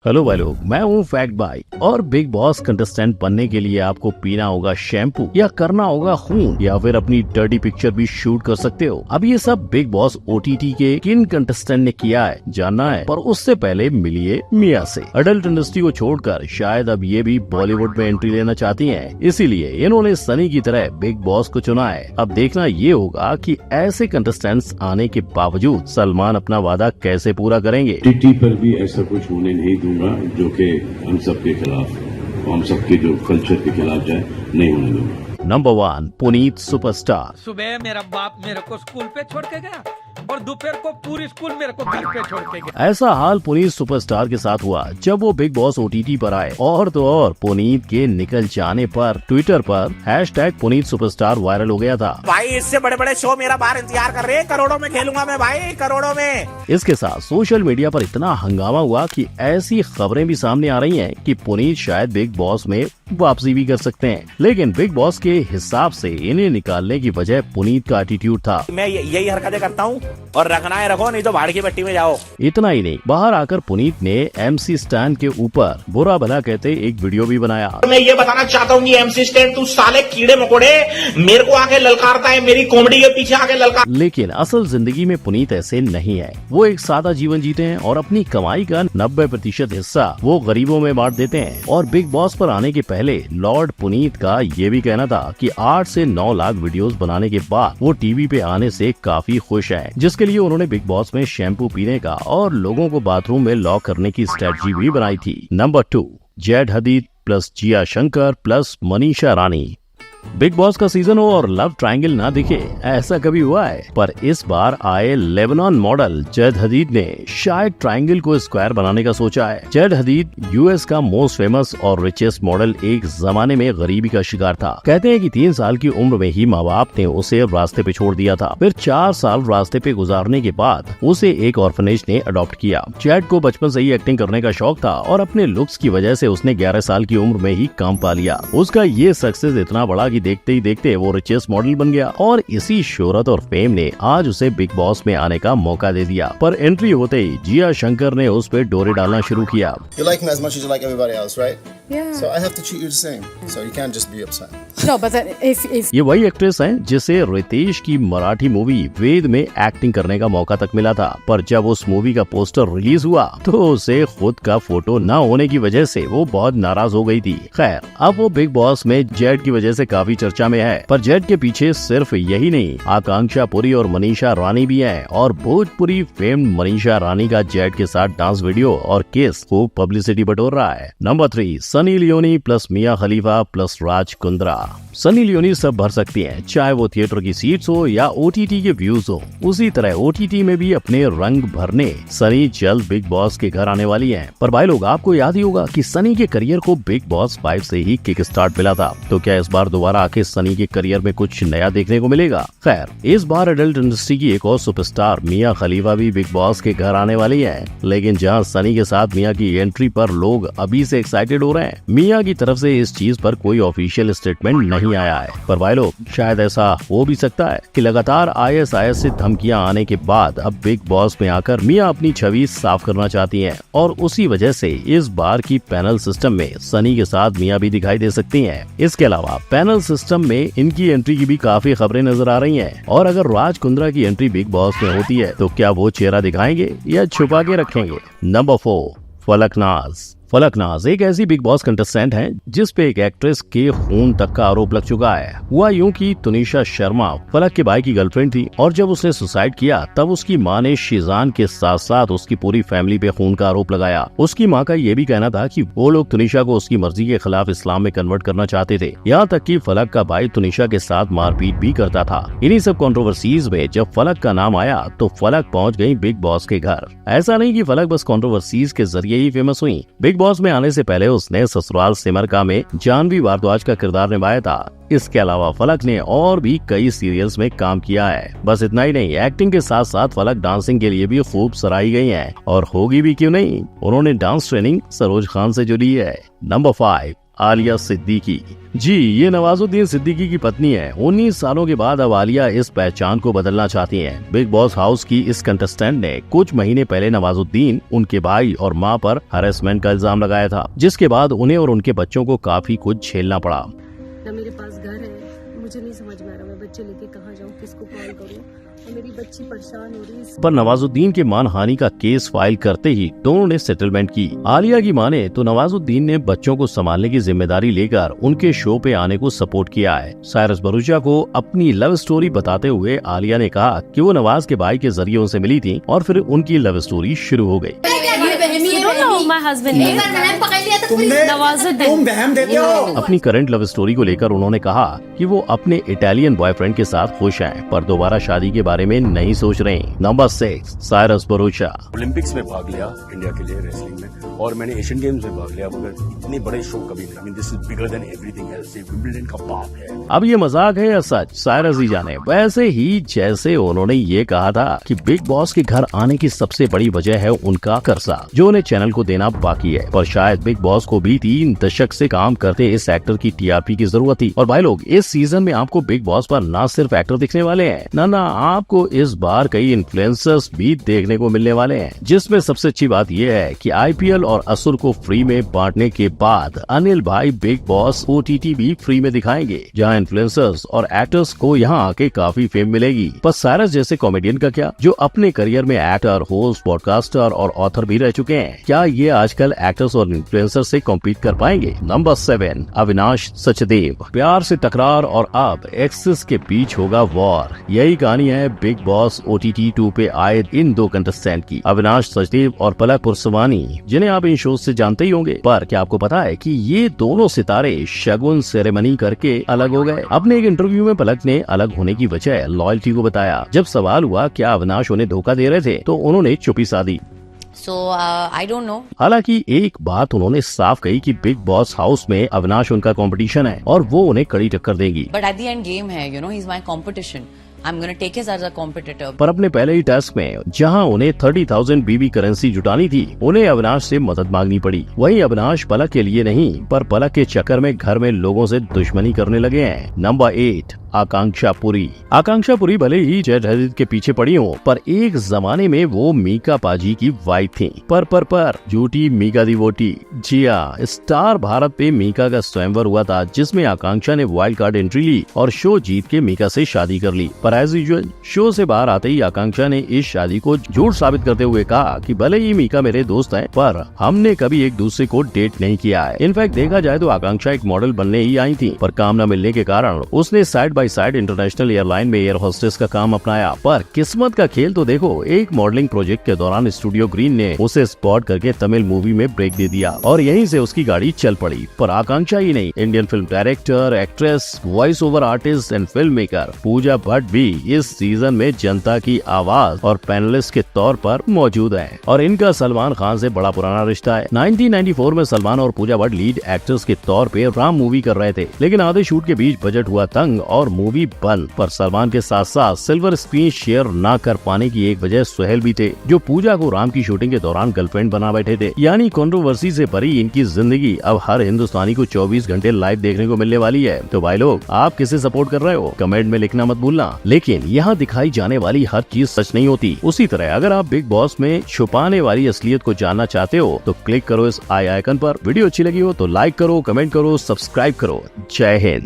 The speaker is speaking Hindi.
हेलो भाई लोग, मैं हूँ फैक्ट भाई। और बिग बॉस कंटेस्टेंट बनने के लिए आपको पीना होगा शैम्पू या करना होगा खून या फिर अपनी डर्टी पिक्चर भी शूट कर सकते हो। अब ये सब बिग बॉस ओटीटी के किन कंटेस्टेंट ने किया है जानना है, पर उससे पहले मिलिए मिया से। अडल्ट इंडस्ट्री को छोड़कर शायद अब ये भी बॉलीवुड में एंट्री लेना चाहती हैं, इसीलिए इन्होंने सनी की तरह बिग बॉस को चुना है। अब देखना ये होगा कि ऐसे कंटेस्टेंट्स आने के बावजूद सलमान अपना वादा कैसे पूरा करेंगे। टीटी पर भी ऐसा कुछ होने नहीं दूंगा जो कि हम सबके खिलाफ, हम सबके जो कल्चर के खिलाफ जाए, नहीं होने दूंगा। Number 1, Puneet superstar. सुबह मेरा बाप मेरे को स्कूल पे छोड़ के गया और दोपहर को पूरी स्कूल मेरे को घर पे छोड़ के गया। ऐसा हाल पुनीत सुपरस्टार के साथ हुआ जब वो बिग बॉस ओटीटी पर आए। और तो और पुनीत के निकल जाने पर ट्विटर पर हैशटैग पुनीत सुपरस्टार वायरल हो गया था। भाई इससे बड़े बड़े शो मेरा बाहर इंतजार कर रहे हैं, करोड़ों में खेलूंगा मैं भाई, करोड़ों में। इसके साथ सोशल मीडिया पर इतना हंगामा हुआ कि ऐसी खबरें भी सामने आ रही हैं कि पुनीत शायद बिग बॉस में वापसी भी कर सकते हैं। लेकिन बिग बॉस के हिसाब से इन्हें निकालने की वजह पुनीत का एटीट्यूड था। मैं यही हरकतें करता हूँ और रखना है रखो, नहीं तो भाड़ की पट्टी में जाओ। इतना ही नहीं, बाहर आकर पुनीत ने एमसी स्टैन के ऊपर बुरा भला कहते एक वीडियो भी बनाया। मैं ये बताना चाहता हूँ कि एमसी स्टैन, तू साले कीड़े मकोड़े मेरे को आके ललकारता है, मेरी कॉमेडी के पीछे आके ललकार। लेकिन असल जिंदगी में पुनीत ऐसे नहीं है। वो एक सादा जीवन जीते हैं और अपनी कमाई का 90% हिस्सा वो गरीबों में बांट देते हैं। और बिग बॉस पर आने के पहले लॉर्ड पुनीत का ये भी कहना था कि 8 से 9 लाख वीडियोस बनाने के बाद वो टीवी पे आने से काफी खुश हैं, जिसके लिए उन्होंने बिग बॉस में शैम्पू पीने का और लोगों को बाथरूम में लॉक करने की स्ट्रेटजी भी बनाई थी। नंबर 2, जेड हदीद plus Jiya Shankar plus Manisha Rani. Big boss का सीजन हो और लव ट्रायंगल ना दिखे, ऐसा कभी हुआ है? पर इस बार आए लेबनान मॉडल जेड हदीद ने शायद ट्रायंगल को स्क्वायर बनाने का सोचा है। जेड हदीद यूएस का मोस्ट फेमस और रिचेस्ट मॉडल एक जमाने में गरीबी का शिकार था। कहते हैं कि 3 साल की उम्र में ही माँ बाप ने उसे रास्ते पे छोड़ दिया था। फिर 4 साल रास्ते पे गुजारने के बाद उसे एक ऑर्फनेज ने अडॉप्ट किया। जेड को बचपन से ही एक्टिंग करने का शौक था और अपने लुक्स की वजह से उसने 11 साल की उम्र में ही काम पा लिया। उसका ये सक्सेस इतना बड़ा कि देखते ही देखते वो रिचेस्ट मॉडल बन गया और इसी शोहरत और फेम ने आज उसे बिग बॉस में आने का मौका दे दिया। पर एंट्री होते ही जिया शंकर ने उस पे डोरे डालना शुरू किया। You like me as much as you like everybody else, right? Yeah. So I have to treat you the same. So you can't just be upset. No, but then if ये वही एक्ट्रेस हैं जिसे रितेश की मराठी मूवी वेद में एक्टिंग करने का मौका तक मिला था। पर जब उस मूवी का पोस्टर रिलीज हुआ तो उसे खुद का फोटो न होने की वजह से वो बहुत नाराज हो गई थी। खैर, अब वो बिग बॉस में जेड की वजह से काफी चर्चा में है। पर जेड के पीछे सिर्फ यही नहीं, आकांक्षा पुरी और मनीषा रानी भी हैं। और भोजपुरी फेम्ड मनीषा रानी का जेड के साथ डांस वीडियो और किस खूब पब्लिसिटी बटोर रहा है। नंबर 3, सनी लियोनी प्लस मिया खलीफा प्लस राज कुंद्रा। सनी लियोनी सब भर सकती हैं, चाहे वो थिएटर की सीट्स हो या ओटीटी के व्यूज हो। उसी तरह ओटीटी में भी अपने रंग भरने सनी जल्द बिग बॉस के घर आने वाली हैं। पर भाई लोग, आपको याद ही होगा कि सनी के करियर को बिग बॉस 5 से ही किक स्टार्ट मिला था। तो क्या इस बार दोबारा आके सनी के करियर में कुछ नया देखने को मिलेगा? खैर, इस बार एडल्ट इंडस्ट्री की एक और सुपरस्टार मिया खलीफा भी बिग बॉस के घर आने वाली है। लेकिन जहाँ सनी के साथ मिया की एंट्री पर लोग अभी से एक्साइटेड हो रहे हैं, मिया की तरफ से इस चीज पर कोई ऑफिशियल स्टेटमेंट नहीं आया है। पर भाई लोग, शायद ऐसा हो भी सकता है कि लगातार आईएसआईएस से धमकियां आने के बाद अब बिग बॉस में आकर मिया अपनी छवि साफ करना चाहती हैं और उसी वजह से इस बार की पैनल सिस्टम में सनी के साथ मिया भी दिखाई दे सकती हैं। इसके अलावा पैनल सिस्टम में इनकी एंट्री की भी काफी खबरें नजर आ रही हैं। और अगर राज कुंद्रा की एंट्री बिग बॉस में होती है तो क्या वो चेहरा दिखाएंगे या छुपा के रखेंगे? नंबर 4, फलकनाज। फलकनाज एक ऐसी बिग बॉस कंटेस्टेंट है जिस पे एक एक्ट्रेस के खून तक का आरोप लग चुका है। हुआ यूं कि तुनिशा शर्मा फलक के भाई की गर्लफ्रेंड थी और जब उसने सुसाइड किया तब उसकी मां ने शीजान के साथ साथ उसकी पूरी फैमिली पे खून का आरोप लगाया। उसकी मां का ये भी कहना था कि वो लोग तुनिशा को उसकी मर्जी के खिलाफ इस्लाम में कन्वर्ट करना चाहते थे। यहाँ तक कि फलक का भाई तुनिशा के साथ मारपीट भी करता था। इन्हीं सब कंट्रोवर्सीज में जब फलक का नाम आया तो फलक पहुँच गयी बिग बॉस के घर। ऐसा नहीं कि फलक बस कंट्रोवर्सीज के जरिए ही फेमस हुई। बिग बॉस में आने से पहले उसने ससुराल सिमर का में जानवी भारद्वाज का किरदार निभाया था। इसके अलावा फलक ने और भी कई सीरियल्स में काम किया है। बस इतना ही नहीं, एक्टिंग के साथ साथ फलक डांसिंग के लिए भी खूब सराही गई हैं और होगी भी क्यों नहीं। उन्होंने डांस ट्रेनिंग सरोज खान से जो ली है। नंबर 5, आलिया सिद्दीकी। जी, ये नवाजुद्दीन सिद्दीकी की पत्नी है। 19 सालों के बाद अब आलिया इस पहचान को बदलना चाहती हैं। बिग बॉस हाउस की इस कंटेस्टेंट ने कुछ महीने पहले नवाजुद्दीन, उनके भाई और मां पर हैरेसमेंट का इल्जाम लगाया था, जिसके बाद उन्हें और उनके बच्चों को काफी कुछ झेलना पड़ा। ना मेरे पास घर है, मुझे नहीं समझ में आ रहा मैं बच्चे लेके कहाँ जाऊँ, किसको कॉल करूँ, और मेरी बच्ची परेशान हो रही है। पर नवाजुद्दीन के मानहानि का केस फाइल करते ही दोनों ने सेटलमेंट की। आलिया की माने तो नवाजुद्दीन ने बच्चों को संभालने की जिम्मेदारी लेकर उनके शो पे आने को सपोर्ट किया है। साइरस भरूचा को अपनी लव स्टोरी बताते हुए आलिया ने कहा कि वो नवाज के भाई के जरिए उनसे मिली थी और फिर उनकी लव स्टोरी शुरू हो गई। अपनी करंट लव स्टोरी को लेकर उन्होंने कहा कि वो अपने इटालियन बॉयफ्रेंड के साथ खुश हैं, पर दोबारा शादी के बारे में नहीं सोच रहे। Number 6, Cyrus Bharucha. ओलंपिक्स में भाग लिया इंडिया के लिए रेसलिंग में, और मैंने एशियन गेम्स में भाग लिया, मगर इतने बड़े शो कभी नहीं। I mean this is bigger than everything else. ये विंबलडन का बाप है। अब ये मजाक है या सच, साइरस ही जाने। वैसे ही जैसे उन्होंने ये कहा था कि बिग बॉस के घर आने की सबसे बड़ी वजह है उनका कर्जा, जो उन्हें चैनल को देना बाकी है। पर शायद बिग बॉस को भी 3 दशक से काम करते इस एक्टर की टीआरपी की जरूरत थी। और भाई लोग, इस सीजन में आपको बिग बॉस पर ना सिर्फ एक्टर दिखने वाले हैं, ना आपको इस बार कई इन्फ्लुएंसर्स भी देखने को मिलने वाले हैं। जिसमें सबसे अच्छी बात यह है कि आईपीएल और असुर को फ्री में बांटने के बाद अनिल भाई बिग बॉस OTT भी फ्री में दिखाएंगे, जहां इन्फ्लुएंसर्स और एक्टर्स को यहां आके काफी फेम मिलेगी। पर साइरस जैसे कॉमेडियन का क्या, जो अपने करियर में एक्टर, होस्ट, पॉडकास्टर और ऑथर भी रह चुके हैं, क्या ये आजकल एक्टर्स और इन्फ्लुएंसर से कॉम्पीट कर पाएंगे? नंबर 7, अविनाश सचदेव। प्यार से तकरार और अब एक्सेस के बीच होगा वॉर। यही कहानी है बिग बॉस OTT 2 पे आए इन 2 कंटेस्टेंट की, अविनाश सचदेव और पलक पुरसवानी, जिन्हें आप इन शोज से जानते ही होंगे। पर क्या आपको पता है कि ये दोनों सितारे शगुन सेरेमनी करके अलग हो गए? अपने एक इंटरव्यू में पलक ने अलग होने की वजह लॉयल्टी को बताया। जब सवाल हुआ क्या अविनाश उन्हें धोखा दे रहे थे, तो उन्होंने चुप्पी साधी। I don't know. हालांकि एक बात उन्होंने साफ कही कि बिग बॉस हाउस में अविनाश उनका कंपटीशन है और वो उन्हें कड़ी टक्कर देंगी। But at the end game है, you know, he's my competition. I'm gonna take his as a competitor. पर अपने पहले ही टास्क में जहां उन्हें 30,000 BB करेंसी जुटानी थी, उन्हें अविनाश से मदद मांगनी पड़ी। वहीं अविनाश पलक के लिए नहीं, पर पलक के चक्कर में घर में लोगों से दुश्मनी करने लगे हैं। नंबर 8, आकांक्षा पुरी। आकांक्षा पुरी भले ही जय हदीद के पीछे पड़ी हो, पर एक जमाने में वो मीका पाजी की वाइफ थी। पर झूठी मीका दी वोटी। जी हाँ, स्टार भारत पे मीका का स्वयंवर हुआ था, जिसमें आकांक्षा ने वाइल्ड कार्ड एंट्री ली और शो जीत के मीका से शादी कर ली। पर एज यूजुअल शो से बाहर आते ही आकांक्षा ने इस शादी को झूठ साबित करते हुए कहा कि भले ही मीका मेरे दोस्त हैं, पर हमने कभी एक दूसरे को डेट नहीं किया है। इनफैक्ट देखा जाए तो आकांक्षा एक मॉडल बनने ही आई थी, पर काम न मिलने के कारण उसने side by side international airline में एयर होस्टेस का काम अपनाया। पर किस्मत का खेल तो देखो, एक मॉडलिंग प्रोजेक्ट के दौरान स्टूडियो ग्रीन ने उसे स्पॉट करके तमिल मूवी में ब्रेक दे दिया और यहीं से उसकी गाड़ी चल पड़ी। पर आकांक्षा ही नहीं, Indian film director, actress, voice over artist and film maker Pooja Bhatt भी इस सीजन में जनता की आवाज और पैनलिस्ट के तौर पर मौजूद हैं। और इनका सलमान खान से बड़ा पुराना रिश्ता है। 1994 में सलमान और पूजा भट्ट लीड एक्टर्स के तौर पे राम मूवी कर रहे थे, लेकिन आधे शूट के बीच बजट हुआ तंग और मूवी बंद। पर सलमान के साथ साथ सिल्वर स्क्रीन शेयर न कर पाने की एक वजह सुहेल भी थे, जो पूजा को राम की शूटिंग के दौरान गर्लफ्रेंड बना बैठे थे। यानी कंट्रोवर्सी से भरी इनकी जिंदगी अब हर हिंदुस्तानी को 24 घंटे लाइव देखने को मिलने वाली है। तो भाई लोग, आप किसे सपोर्ट कर रहे हो, कमेंट में लिखना मत भूलना। लेकिन यहाँ दिखाई जाने वाली हर चीज सच नहीं होती। उसी तरह अगर आप बिग बॉस में छुपाने वाली असलियत को जानना चाहते हो तो क्लिक करो इस आई आइकन पर। वीडियो अच्छी लगी हो तो लाइक करो, कमेंट करो, सब्सक्राइब करो। जय हिंद।